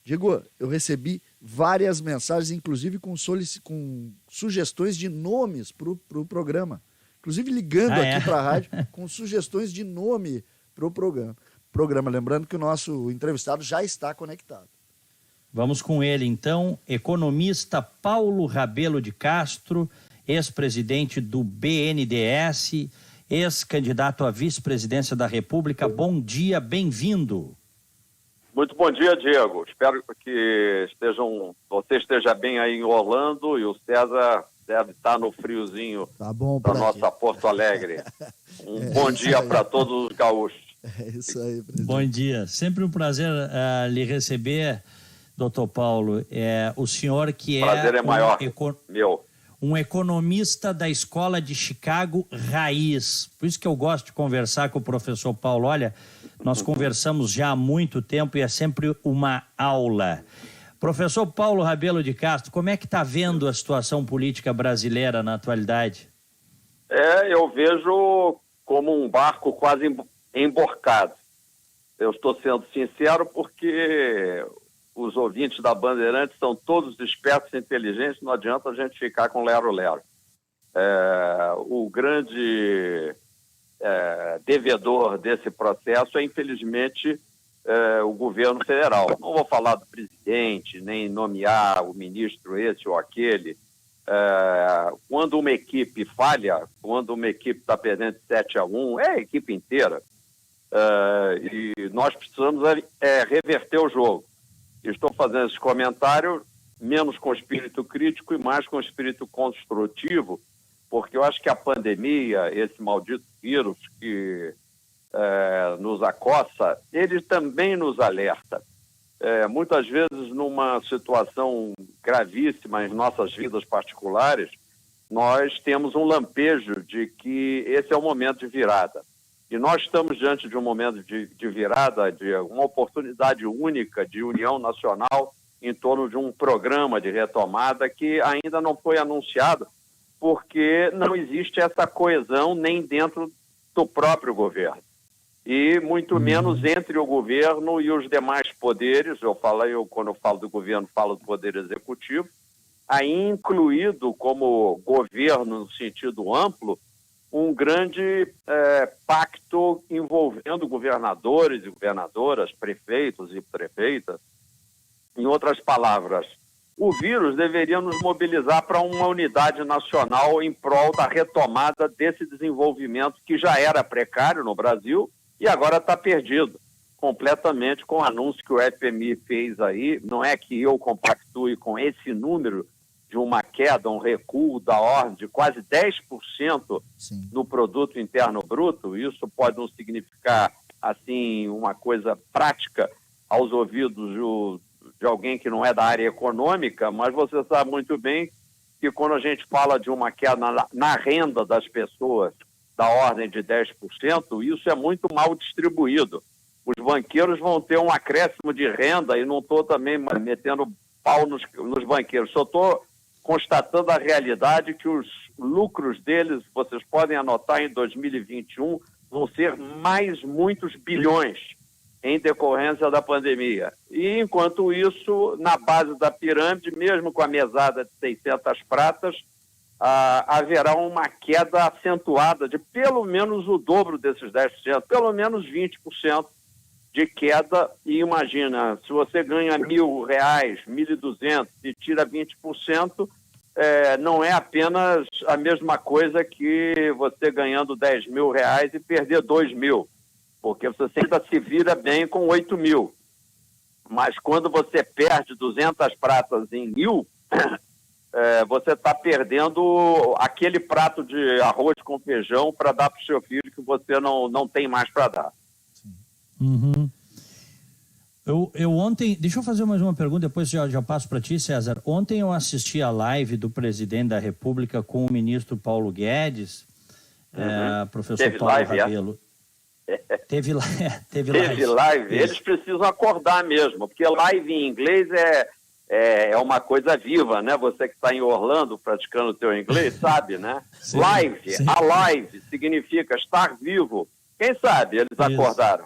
Diego, eu recebi várias mensagens, inclusive com sugestões de nomes para o programa. Inclusive ligando aqui para a rádio com sugestões de nome para o programa. Lembrando que o nosso entrevistado já está conectado. Vamos com ele, então. Economista Paulo Rabelo de Castro, ex-presidente do BNDES, ex-candidato à vice-presidência da República. Bom dia, bem-vindo. Muito bom dia, Diego. Espero que você esteja bem aí em Orlando e o César deve estar no friozinho da nossa Porto Alegre. Bom dia para todos os gaúchos. É isso aí, presidente. Bom dia. Sempre um prazer lhe receber, doutor Paulo. O senhor que prazer é maior, meu. Um economista da Escola de Chicago raiz. Por isso que eu gosto de conversar com o professor Paulo. Olha, nós conversamos já há muito tempo e é sempre uma aula. Professor Paulo Rabelo de Castro, como é que está vendo a situação política brasileira na atualidade? Eu vejo como um barco quase emborcado. Eu estou sendo sincero porque os ouvintes da Bandeirantes são todos espertos e inteligentes, não adianta a gente ficar com lero-lero. O grande devedor desse processo é, infelizmente, o governo federal. Não vou falar do presidente, nem nomear o ministro esse ou aquele. Quando uma equipe falha, quando uma equipe está perdendo 7-1, é a equipe inteira. E nós precisamos reverter o jogo. Estou fazendo esse comentário menos com espírito crítico e mais com espírito construtivo, porque eu acho que a pandemia, esse maldito vírus que nos acossa, ele também nos alerta. Muitas vezes, numa situação gravíssima em nossas vidas particulares, nós temos um lampejo de que esse é o momento de virada. E nós estamos diante de um momento de virada, de uma oportunidade única de união nacional em torno de um programa de retomada que ainda não foi anunciado, porque não existe essa coesão nem dentro do próprio governo. E muito menos entre o governo e os demais poderes. Quando eu falo do governo, falo do poder executivo, aí incluído como governo no sentido amplo, um grande pacto envolvendo governadores e governadoras, prefeitos e prefeitas. Em outras palavras, o vírus deveria nos mobilizar para uma unidade nacional em prol da retomada desse desenvolvimento que já era precário no Brasil e agora está perdido completamente com o anúncio que o FMI fez aí. Não é que eu compactue com esse número de uma queda, um recuo da ordem de quase 10% no produto interno bruto. Isso pode não significar assim uma coisa prática aos ouvidos de alguém que não é da área econômica, mas você sabe muito bem que quando a gente fala de uma queda na renda das pessoas da ordem de 10%, isso é muito mal distribuído. Os banqueiros vão ter um acréscimo de renda, e não estou também metendo pau nos banqueiros, só estou constatando a realidade que os lucros deles, vocês podem anotar, em 2021, vão ser mais muitos bilhões em decorrência da pandemia. E, enquanto isso, na base da pirâmide, mesmo com a mesada de 600 pratas, haverá uma queda acentuada de pelo menos o dobro desses 10%, pelo menos 20% de queda. E imagina, se você ganha R$1.000, R$1.200 e tira 20%, não é apenas a mesma coisa que você ganhando R$10.000 e perder R$2.000, porque você ainda se vira bem com 8.000. Mas quando você perde 200 pratas em 1.000, você está perdendo aquele prato de arroz com feijão para dar para o seu filho que você não tem mais para dar. Uhum. Eu ontem, deixa eu fazer mais uma pergunta, depois já passo para ti, César. Ontem eu assisti a live do presidente da República com o ministro Paulo Guedes, professor Teve Paulo live, Rabelo. Teve live. Eles precisam acordar mesmo, porque live em inglês é uma coisa viva, né? Você que está em Orlando praticando o teu inglês sabe, né? Sim, live, sim. Alive, significa estar vivo. Quem sabe eles acordaram.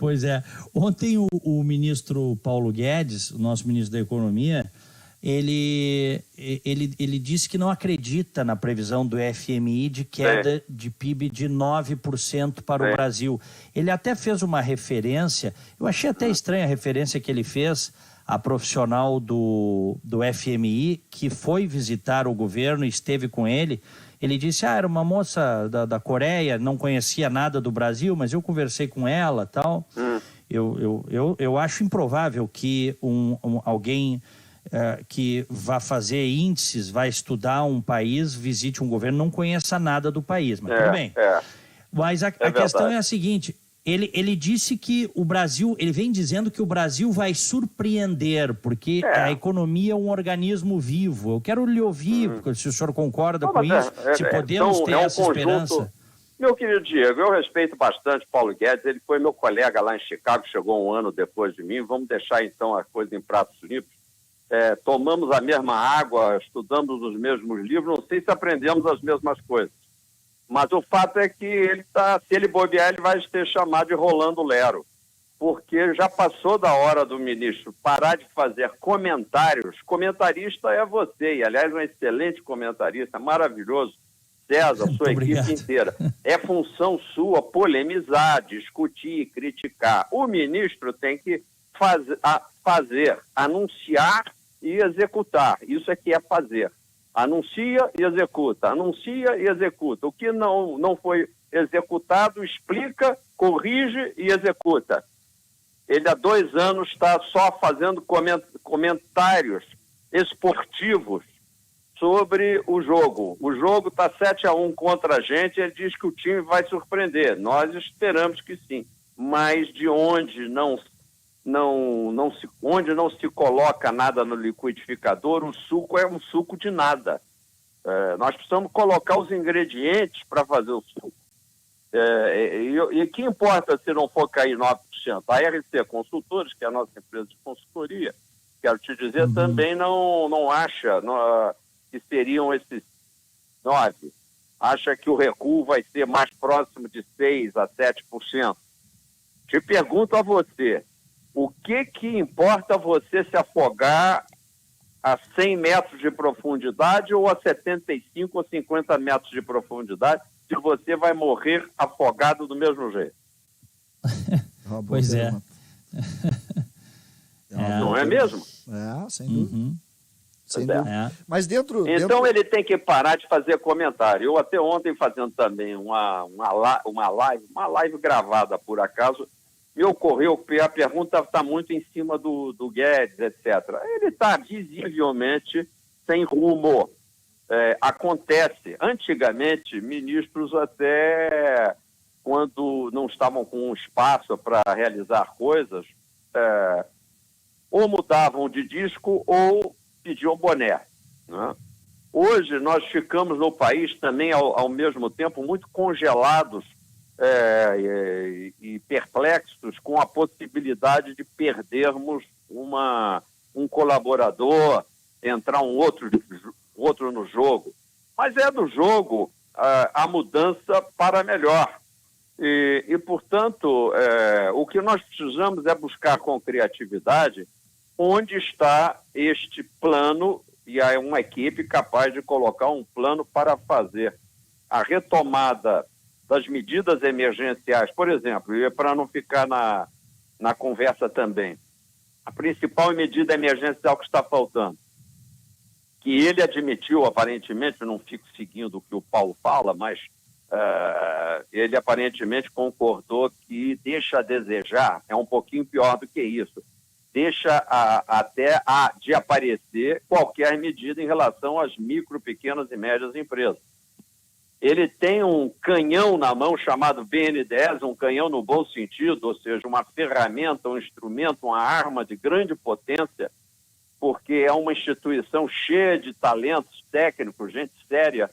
Pois é. Ontem o ministro Paulo Guedes, o nosso ministro da Economia, ele disse que não acredita na previsão do FMI de queda de PIB de 9% para o Brasil. Ele até fez uma referência, eu achei até estranha a referência que ele fez a profissional do FMI, que foi visitar o governo e esteve com ele. Ele disse, era uma moça da Coreia, não conhecia nada do Brasil, mas eu conversei com ela e tal. Eu acho improvável que alguém que vá fazer índices, vai estudar um país, visite um governo, não conheça nada do país, mas tudo bem. Mas a questão é a seguinte, ele disse que o Brasil, ele vem dizendo que o Brasil vai surpreender, porque a economia é um organismo vivo. Eu quero lhe ouvir, se o senhor concorda com isso, se podemos ter essa esperança. Meu querido Diego, eu respeito bastante Paulo Guedes, ele foi meu colega lá em Chicago, chegou um ano depois de mim, vamos deixar então a coisa em pratos limpos. Tomamos a mesma água, estudamos os mesmos livros, não sei se aprendemos as mesmas coisas. Mas o fato é que se ele bobear, ele vai ser chamado de Rolando Lero, porque já passou da hora do ministro parar de fazer comentários. Comentarista é você, e aliás, um excelente comentarista, maravilhoso, César, sua equipe inteira. É função sua polemizar, discutir, criticar. O ministro tem que fazer, anunciar e executar. Isso é que é fazer. Anuncia e executa, anuncia e executa. O que não foi executado, explica, corrige e executa. Ele há 2 anos está só fazendo comentários esportivos sobre o jogo. O jogo está 7-1 contra a gente, ele diz que o time vai surpreender. Nós esperamos que sim, mas de onde não se coloca nada no liquidificador, o suco é um suco de nada. Nós precisamos colocar os ingredientes para fazer o suco. E que importa se não for cair 9%? A RC Consultores, que é a nossa empresa de consultoria, quero te dizer, também não acha que seriam esses 9%. Acha que o recuo vai ser mais próximo de 6% a 7%. Te pergunto a você, o que importa você se afogar a 100 metros de profundidade ou a 75 ou 50 metros de profundidade, se você vai morrer afogado do mesmo jeito? Pois é. Não é mesmo? Sem dúvida. Sem dúvida. Mas dentro... ele tem que parar de fazer comentário. Eu até ontem fazendo também uma live gravada por acaso, me ocorreu que a pergunta está muito em cima do Guedes, etc. Ele está visivelmente sem rumo. Acontece. Antigamente, ministros até quando não estavam com espaço para realizar coisas, ou mudavam de disco ou pediam boné, né? Hoje nós ficamos no país também ao mesmo tempo muito congelados e perplexos com a possibilidade de perdermos um colaborador, entrar um outro no jogo. Mas é do jogo a mudança para melhor. E portanto, o que nós precisamos é buscar com criatividade onde está este plano, e há uma equipe capaz de colocar um plano para fazer a retomada das medidas emergenciais. Por exemplo, e para não ficar na conversa também, a principal medida emergencial que está faltando, que ele admitiu aparentemente, não fico seguindo o que o Paulo fala, mas ele aparentemente concordou que deixa a desejar, é um pouquinho pior do que isso, deixa de aparecer qualquer medida em relação às micro, pequenas e médias empresas. Ele tem um canhão na mão chamado BNDES, um canhão no bom sentido, ou seja, uma ferramenta, um instrumento, uma arma de grande potência, porque é uma instituição cheia de talentos técnicos, gente séria.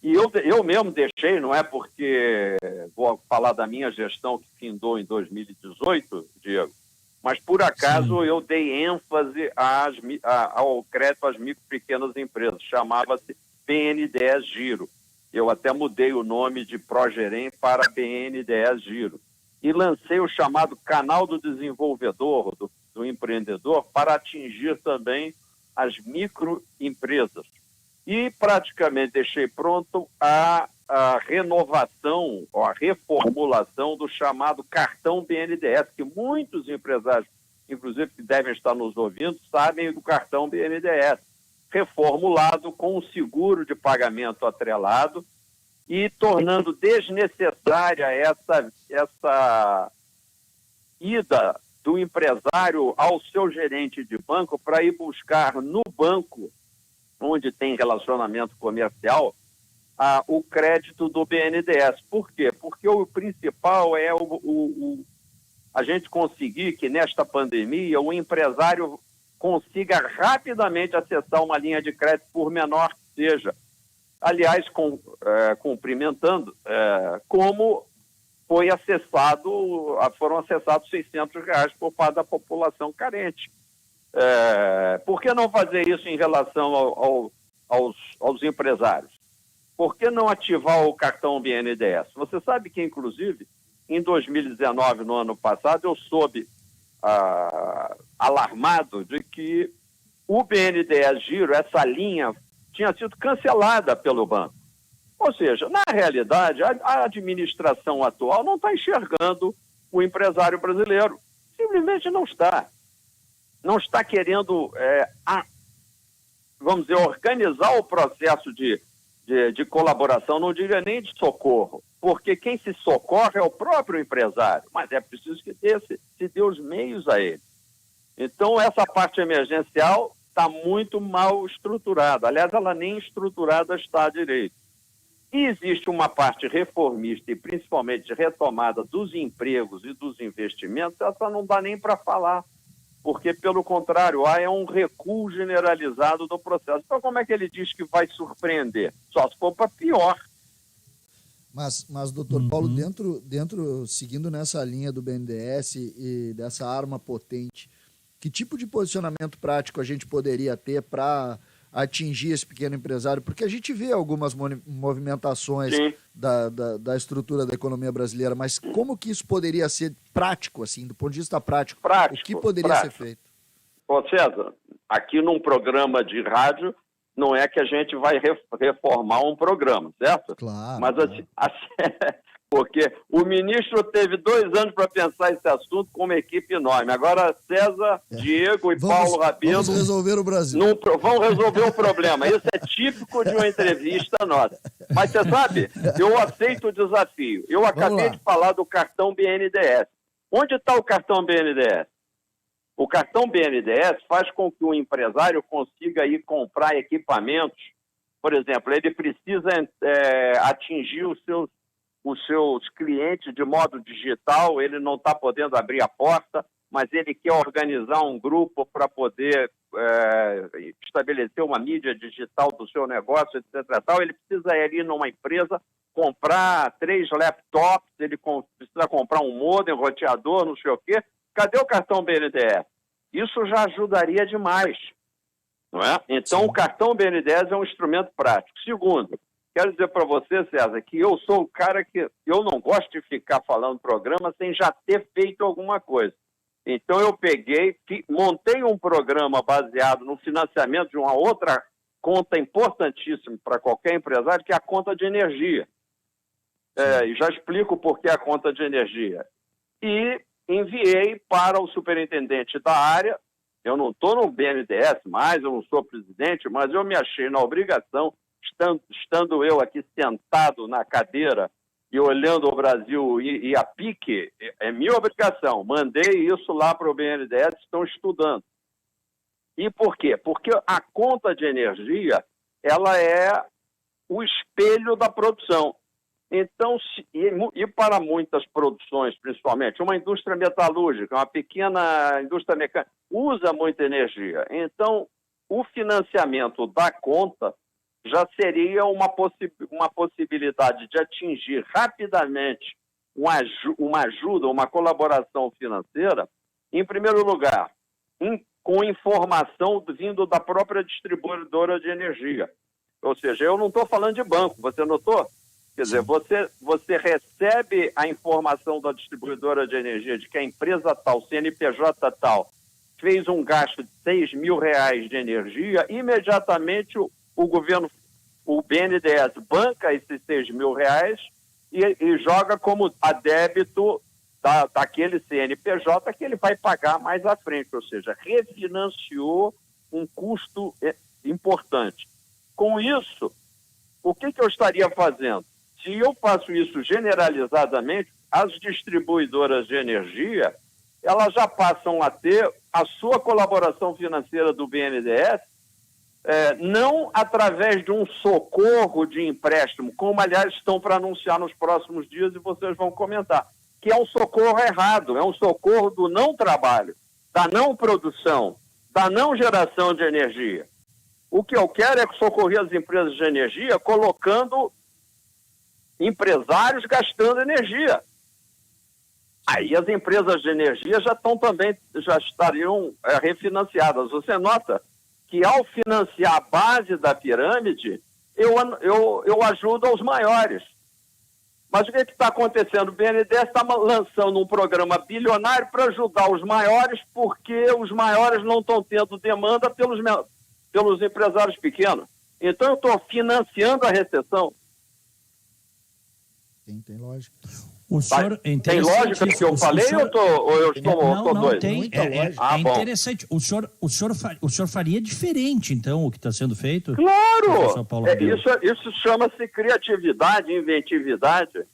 E eu mesmo deixei, não é porque vou falar da minha gestão que findou em 2018, Diego, mas por acaso Sim. Eu dei ênfase ao crédito às micro e pequenas empresas, chamava-se BNDES Giro. Eu até mudei o nome de Progerem para BNDES Giro. e lancei o chamado Canal do Desenvolvedor, do Empreendedor, para atingir também as microempresas. E praticamente deixei pronto a renovação, ou a reformulação do chamado cartão BNDES, que muitos empresários, inclusive que devem estar nos ouvindo, sabem do cartão BNDES, reformulado com um seguro de pagamento atrelado e tornando desnecessária essa ida do empresário ao seu gerente de banco para ir buscar no banco, onde tem relacionamento comercial, o crédito do BNDES. Por quê? Porque o principal é a gente conseguir que, nesta pandemia, o empresário consiga rapidamente acessar uma linha de crédito, por menor que seja. Aliás, cumprimentando, como foram acessados R$600 por parte da população carente. Por que não fazer isso em relação aos empresários? Por que não ativar o cartão BNDES? Você sabe que, inclusive, em 2019, no ano passado, eu soube alarmado de que o BNDES Giro, essa linha, tinha sido cancelada pelo banco. Ou seja, na realidade, a administração atual não está enxergando o empresário brasileiro. Simplesmente não está. Não está querendo, vamos dizer, organizar o processo de colaboração, não diria nem de socorro, porque quem se socorre é o próprio empresário, mas é preciso que se dê os meios a ele. Então, essa parte emergencial está muito mal estruturada. Aliás, ela nem estruturada está direito. E existe uma parte reformista e principalmente de retomada dos empregos e dos investimentos, essa não dá nem para falar, porque, pelo contrário, é um recuo generalizado do processo. Então, como é que ele diz que vai surpreender? Só se for para pior. Mas doutor Paulo, seguindo nessa linha do BNDES e dessa arma potente, que tipo de posicionamento prático a gente poderia ter para atingir esse pequeno empresário? Porque a gente vê algumas movimentações da estrutura da economia brasileira, mas como que isso poderia ser prático, assim, do ponto de vista prático? O que poderia ser feito? Ô César, aqui num programa de rádio, não é que a gente vai reformar um programa, certo? Claro. Mas assim, porque o ministro teve 2 anos para pensar esse assunto com uma equipe enorme. Agora, César, Diego e Paulo Rabelo... Vamos resolver o Brasil. Vão resolver o problema. Isso é típico de uma entrevista nossa. Mas você sabe, eu aceito o desafio. Eu acabei de falar do cartão BNDES. Onde está o cartão BNDES? O cartão BNDES faz com que o empresário consiga ir comprar equipamentos. Por exemplo, ele precisa atingir os seus clientes de modo digital, ele não está podendo abrir a porta, mas ele quer organizar um grupo para poder estabelecer uma mídia digital do seu negócio, etc. Ele precisa ir ali numa empresa, comprar 3 laptops, ele precisa comprar um modem, roteador, não sei o quê. Cadê o cartão BNDES? Isso já ajudaria demais, não é? Então, o cartão BNDES é um instrumento prático. Segundo, quero dizer para você, César, que eu sou o cara que eu não gosto de ficar falando programa sem já ter feito alguma coisa. Então eu montei um programa baseado no financiamento de uma outra conta importantíssima para qualquer empresário, que é a conta de energia. E já explico por que a conta de energia. E enviei para o superintendente da área. Eu não estou no BNDES mais, eu não sou presidente, mas eu me achei na obrigação, estando eu aqui sentado na cadeira e olhando o Brasil e a pique, é minha obrigação. Mandei isso lá para o BNDES, estão estudando. E por quê? Porque a conta de energia, ela é o espelho da produção. Então, e para muitas produções, principalmente, uma indústria metalúrgica, uma pequena indústria mecânica, usa muita energia. Então, o financiamento da conta já seria uma possibilidade de atingir rapidamente uma ajuda, uma colaboração financeira, em primeiro lugar, com informação vindo da própria distribuidora de energia. Ou seja, eu não estou falando de banco, você notou? Quer dizer, você recebe a informação da distribuidora de energia de que a empresa tal, CNPJ tal, fez um gasto de R$6 mil de energia, imediatamente o governo, o BNDES, banca esses R$6 mil e joga como a débito daquele CNPJ que ele vai pagar mais à frente, ou seja, refinanciou um custo importante. Com isso, o que eu estaria fazendo? Se eu faço isso generalizadamente, as distribuidoras de energia, elas já passam a ter a sua colaboração financeira do BNDES, não através de um socorro de empréstimo, como, aliás, estão para anunciar nos próximos dias e vocês vão comentar, que é um socorro errado, é um socorro do não trabalho, da não produção, da não geração de energia. O que eu quero é socorrer as empresas de energia colocando empresários gastando energia. Aí as empresas de energia já estariam refinanciadas. Você nota que ao financiar a base da pirâmide, eu ajudo aos maiores. Mas o que está acontecendo? O BNDES está lançando um programa bilionário para ajudar os maiores, porque os maiores não estão tendo demanda pelos empresários pequenos. Então eu estou financiando a recessão. Tem lógica. O senhor, tem lógica que eu falei ou eu estou doido? Tem, é interessante. O senhor faria diferente, então, o que está sendo feito? Claro! Isso chama-se criatividade, inventividade.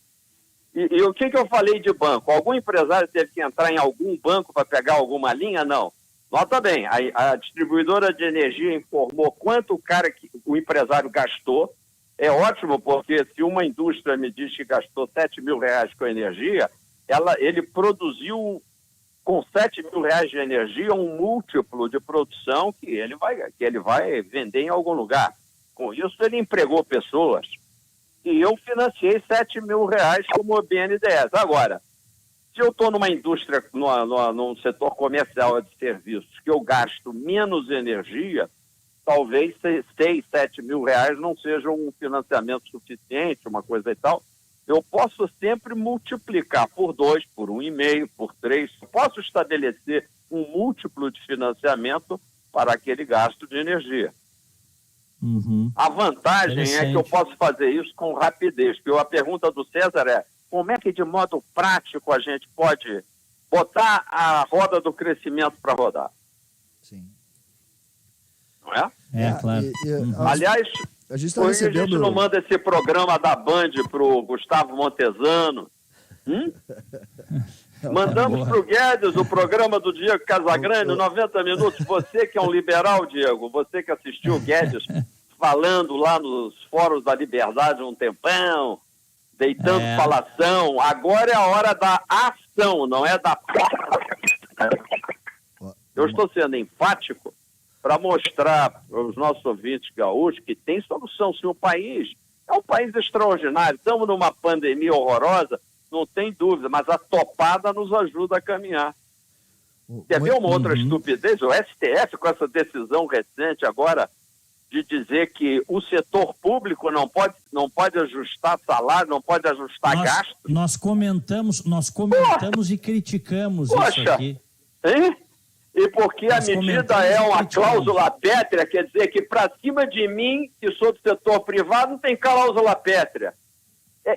E o que eu falei de banco? Algum empresário teve que entrar em algum banco para pegar alguma linha? Não. Nota bem, a distribuidora de energia informou quanto o empresário gastou. É ótimo, porque se uma indústria me diz que gastou R$7 mil com energia, ele produziu com R$7 mil de energia um múltiplo de produção que ele vai vender em algum lugar. Com isso, ele empregou pessoas. E eu financiei R$7 mil como BNDES. Agora, se eu estou numa indústria, num setor comercial de serviços, que eu gasto menos energia, talvez R$6, R$7 mil não seja um financiamento suficiente, uma coisa e tal. Eu posso sempre multiplicar por 2, por 1,5, por 3. Posso estabelecer um múltiplo de financiamento para aquele gasto de energia. Uhum. A vantagem é que eu posso fazer isso com rapidez. Porque a pergunta do César é: como é que de modo prático a gente pode botar a roda do crescimento para rodar? Sim. Não é? Claro. Aliás, a gente não manda esse programa da Band pro Gustavo Montesano. Mandamos pro Guedes o programa do Diego Casagrande, 90 minutos. Você que é um liberal, Diego, você que assistiu o Guedes falando lá nos fóruns da Liberdade um tempão, deitando falação. Agora é a hora da ação, não é da... Eu estou sendo enfático para mostrar aos nossos ouvintes gaúchos que tem solução. Se o país é um país extraordinário, estamos numa pandemia horrorosa, não tem dúvida, mas a topada nos ajuda a caminhar. Quer ver uma outra estupidez? O STF, com essa decisão recente agora, de dizer que o setor público não pode ajustar salário, não pode ajustar gasto. Nós comentamos e criticamos isso aqui. Hein? E porque a medida é uma cláusula pétrea, quer dizer que para cima de mim, que sou do setor privado, não tem cláusula pétrea.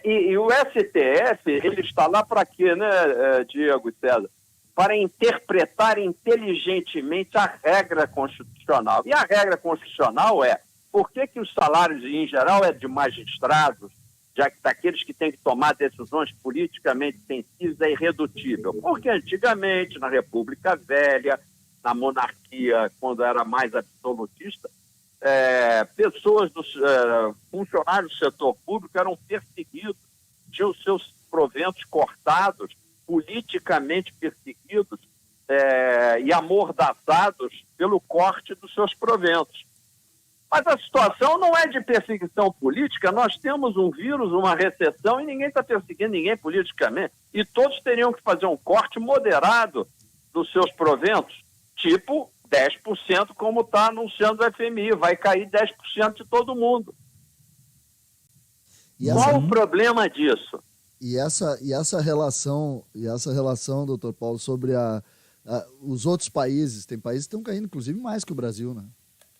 E o STF, ele está lá para quê, né, Diego e César? Para interpretar inteligentemente a regra constitucional. E a regra constitucional é: por que os salários, em geral, é de magistrados, já que daqueles que têm que tomar decisões politicamente sensíveis, é irredutível? Porque antigamente, na República Velha, na monarquia, quando era mais absolutista, pessoas funcionários do setor público eram perseguidos, tinham seus proventos cortados, politicamente perseguidos e amordaçados pelo corte dos seus proventos. Mas a situação não é de perseguição política. Nós temos um vírus, uma recessão, e ninguém está perseguindo ninguém politicamente. E todos teriam que fazer um corte moderado dos seus proventos, tipo 10%, como está anunciando o FMI. Vai cair 10% de todo mundo. Qual o problema disso? E essa relação, doutor Paulo, sobre os outros países, tem países que estão caindo, inclusive, mais que o Brasil, né?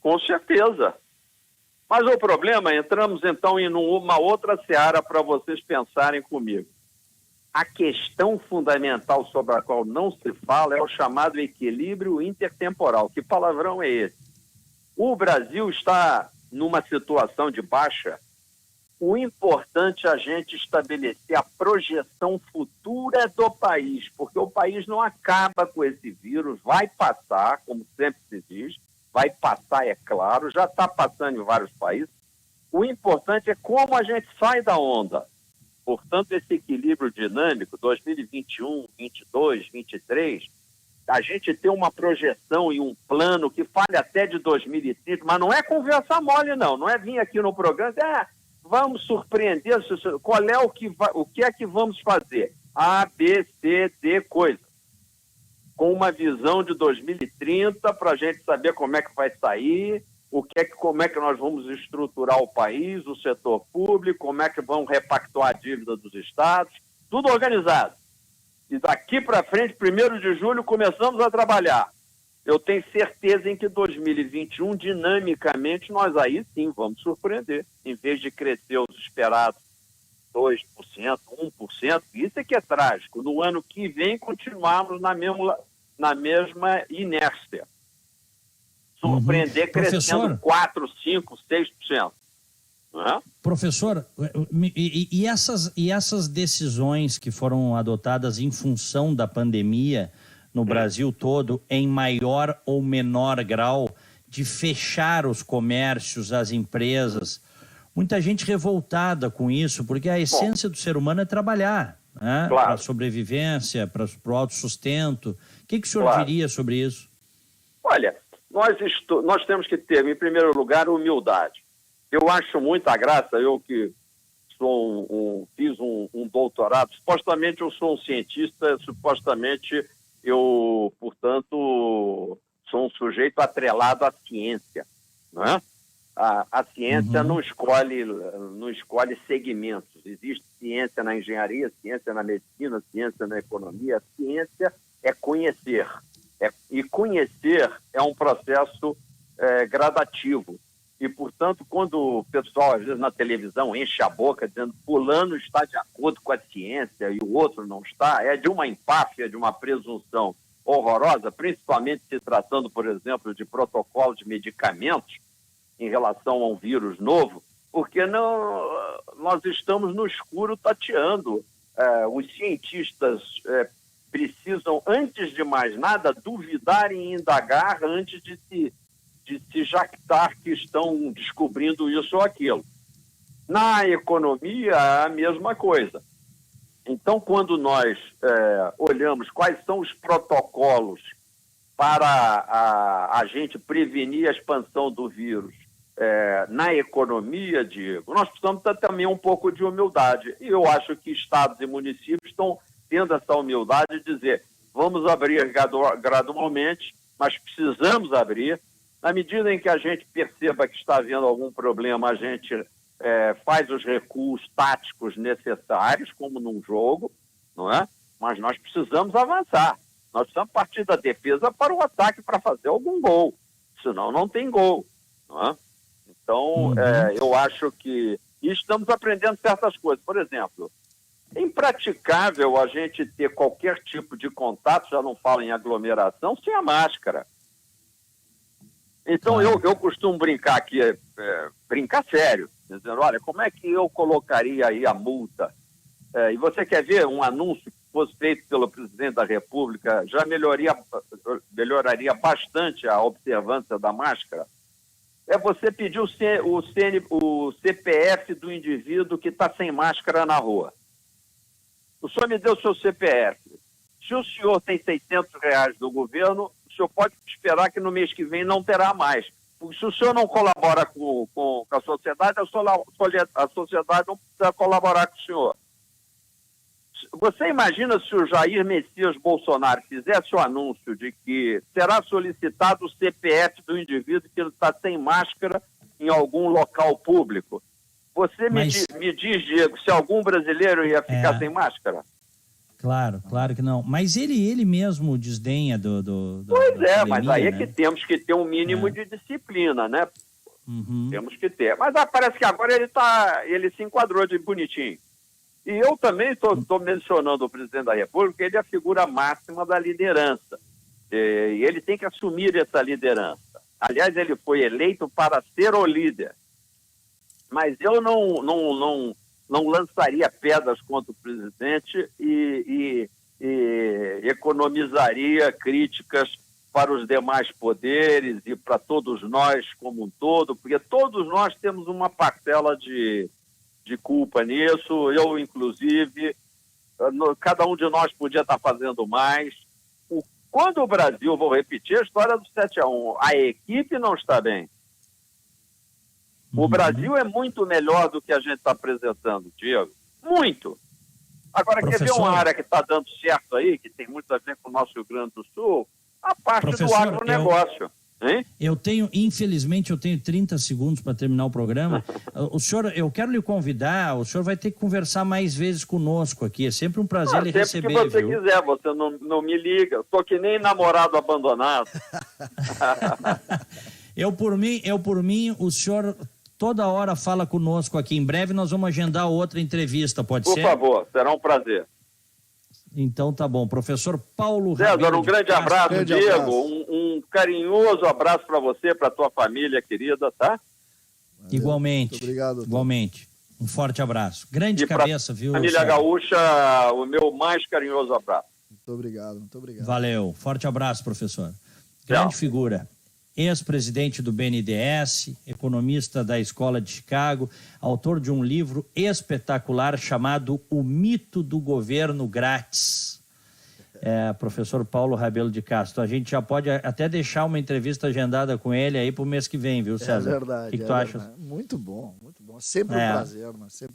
Com certeza. Mas o problema, entramos então em uma outra seara para vocês pensarem comigo. A questão fundamental sobre a qual não se fala é o chamado equilíbrio intertemporal. Que palavrão é esse? O Brasil está numa situação de baixa. O importante é a gente estabelecer a projeção futura do país, porque o país não acaba com esse vírus, vai passar, como sempre se diz, vai passar, é claro, já está passando em vários países. O importante é como a gente sai da onda. Portanto, esse equilíbrio dinâmico, 2021, 22, 23, a gente tem uma projeção e um plano que fale até de 2030, mas não é conversa mole, não é vir aqui no programa e dizer, vamos surpreender, qual é o que é que vamos fazer? A, B, C, D, coisa. Com uma visão de 2030 para a gente saber como é que vai sair, como é que nós vamos estruturar o país, o setor público, como é que vamos repactuar a dívida dos estados, tudo organizado. E daqui para frente, 1º de julho, começamos a trabalhar. Eu tenho certeza em que 2021, dinamicamente, nós aí sim vamos surpreender. Em vez de crescer os esperados 2%, 1%, isso é que é trágico. No ano que vem, continuarmos na mesma inércia. Surpreender crescendo 4%, 5%, 6%. Não é? Professor, e essas decisões que foram adotadas em função da pandemia no Brasil todo, em maior ou menor grau, de fechar os comércios, as empresas, muita gente revoltada com isso, porque a essência do ser humano é trabalhar, né? Claro. Para a sobrevivência, para o autossustento. O que o senhor diria sobre isso? Olha, nós temos que ter, em primeiro lugar, humildade. Eu acho muita graça, eu que fiz um doutorado, supostamente eu sou um cientista, supostamente eu, portanto, sou um sujeito atrelado à ciência, não é? A ciência não escolhe segmentos. Existe ciência na engenharia, ciência na medicina, ciência na economia. A ciência é conhecer. E conhecer é um processo gradativo. E, portanto, quando o pessoal, às vezes, na televisão enche a boca dizendo fulano está de acordo com a ciência e o outro não está, é de uma empáfia, de uma presunção horrorosa, principalmente se tratando, por exemplo, de protocolo de medicamentos em relação a um vírus novo, porque nós estamos no escuro tateando. Os cientistas precisam, antes de mais nada, duvidar e indagar antes de se jactar que estão descobrindo isso ou aquilo. Na economia, a mesma coisa. Então, quando nós olhamos quais são os protocolos para a gente prevenir a expansão do vírus na economia, Diego, nós precisamos ter também um pouco de humildade. E eu acho que estados e municípios estão tendo essa humildade de dizer, vamos abrir gradualmente, mas precisamos abrir. Na medida em que a gente perceba que está havendo algum problema, a gente faz os recuos táticos necessários, como num jogo, não é? Mas nós precisamos avançar. Nós precisamos partir da defesa para o ataque para fazer algum gol. Senão não tem gol. Não é? Então, eu acho que... E estamos aprendendo certas coisas. Por exemplo, é impraticável a gente ter qualquer tipo de contato, já não falo em aglomeração, sem a máscara. Então, eu costumo brincar aqui, brincar sério, dizendo, olha, como é que eu colocaria aí a multa? E você quer ver um anúncio que fosse feito pelo presidente da República, já melhoraria bastante a observância da máscara? É você pedir o CPF do indivíduo que está sem máscara na rua. O senhor me deu o seu CPF. Se o senhor tem R$600 do governo, o senhor pode esperar que no mês que vem não terá mais. Porque se o senhor não colabora com a sociedade, a sociedade não precisa colaborar com o senhor. Você imagina se o Jair Messias Bolsonaro fizesse o anúncio de que será solicitado o CPF do indivíduo que está sem máscara em algum local público? Você me diz, Diego, se algum brasileiro ia ficar sem máscara? Claro que não. Mas ele mesmo desdenha Pois da pandemia, mas aí é né? que temos que ter um mínimo de disciplina, né? Uhum. Temos que ter. Mas parece que agora ele se enquadrou de bonitinho. E eu também estou mencionando o presidente da República, porque ele é a figura máxima da liderança. E ele tem que assumir essa liderança. Aliás, ele foi eleito para ser o líder. Mas eu não lançaria pedras contra o presidente e economizaria críticas para os demais poderes e para todos nós como um todo, porque todos nós temos uma parcela de culpa nisso. Eu, inclusive, cada um de nós podia estar fazendo mais. Quando o Brasil, vou repetir a história do 7-1, a equipe não está bem. O Brasil é muito melhor do que a gente está apresentando, Diego. Muito. Agora, quer ver uma área que está dando certo aí, que tem muito a ver com o nosso Rio Grande do Sul? A parte do agronegócio. Infelizmente, eu tenho 30 segundos para terminar o programa. O senhor, eu quero lhe convidar, o senhor vai ter que conversar mais vezes conosco aqui. É sempre um prazer lhe receber, sempre que você viu? quiser, você não me liga. Estou que nem namorado abandonado. Eu por mim, o senhor toda hora fala conosco aqui. Em breve nós vamos agendar outra entrevista, pode ser? Por favor, será um prazer. Então tá bom. Professor Paulo César, um grande abraço, Diego. Abraço. Um carinhoso abraço para você, para tua família querida, tá? Valeu. Igualmente. Muito obrigado. Doutor. Igualmente. Um forte abraço. Grande cabeça, viu? Família Gaúcha, o meu mais carinhoso abraço. Muito obrigado. Valeu. Forte abraço, professor. Grande figura. Ex-presidente do BNDES, economista da Escola de Chicago, autor de um livro espetacular chamado O Mito do Governo Grátis. Professor Paulo Rabelo de Castro. A gente já pode até deixar uma entrevista agendada com ele aí para o mês que vem, viu, César? É verdade. O que tu acha? Muito bom. Sempre um prazer, mas sempre